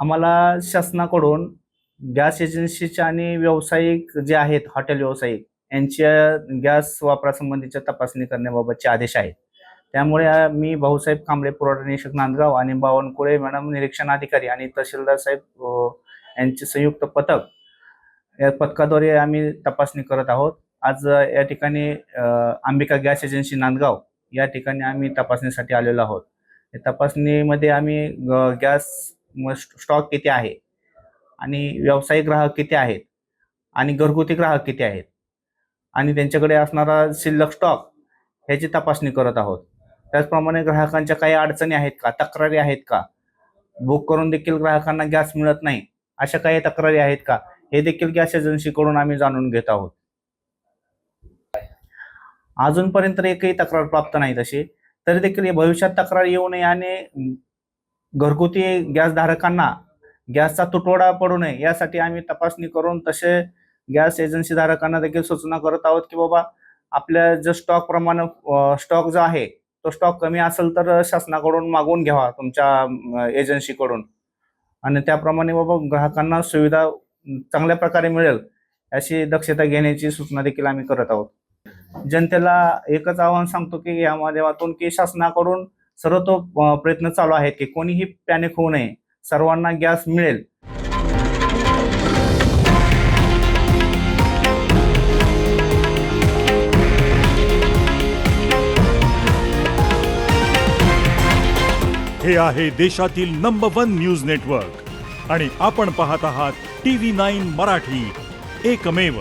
आम्हाला शासनाकडून गॅस एजन्सीच्या आणि व्यावसायिक जे आहेत हॉटेल व्यावसायिक यांच्या गॅस वापरासंबंधीच्या तपासणी करण्याबाबतचे आदेश आहेत. त्यामुळे मी भाऊसाहेब कांबळे पुरवठा निरीक्षक नांदगाव आणि बावनकुळे मॅडम निरीक्षण अधिकारी आणि तहसीलदार साहेब यांचे संयुक्त पथक या पथकाद्वारे आम्ही तपासणी करत आहोत. आज या ठिकाणी अंबिका गॅस एजन्सी नांदगाव या ठिकाणी आम्ही तपासणीसाठी आलेलो आहोत. या तपासणीमध्ये आम्ही गॅस स्टॉक किती आहे आणि व्यावसायिक ग्राहक किती आहेत आणि घरगुती ग्राहक किती आहेत आणि त्यांच्याकडे असणारा शिल्लक स्टॉक ह्याची तपासणी करत आहोत. त्याचप्रमाणे ग्राहकांच्या काही अडचणी आहेत का, तक्रारी आहेत का, बुक करून देखील ग्राहकांना गॅस मिळत नाही अशा काही तक्रारी आहेत का, हे देखील गॅस एजन्सीकडून आम्ही जाणून घेत आहोत. अजूनपर्यंत एकही तक्रार प्राप्त नाही तशी. तरी देखील भविष्यात तक्रार येऊ नये आणि घरगुती गॅस धारकांना गॅसचा तुटवडा पडू नये यासाठी आम्ही तपासणी करून तसे गॅस एजन्सी धारकांना देखील सूचना करत आहोत की बाबा आपल्या जो स्टॉक प्रमाणे स्टॉक जो आहे तो स्टॉक कमी असेल तर शासनाकडून मागवून घ्यावा तुमच्या एजन्सीकडून आणि त्याप्रमाणे बाबा ग्राहकांना सुविधा चांगल्या प्रकारे मिळेल अशी दक्षता घेण्याची सूचना देखील आम्ही करत आहोत. जनतेला एकच आवाहन सांगतो की या माध्यमातून की शासनाकडून सर्व प्रयत्न चालू आहेत की कोणीही पॅनिक होऊ नये, सर्वांना गॅस मिळेल. हे आहे देशातील नंबर 1 न्यूज नेटवर्क आणि आपण पाहत आहात TV9 मराठी, एकमेव.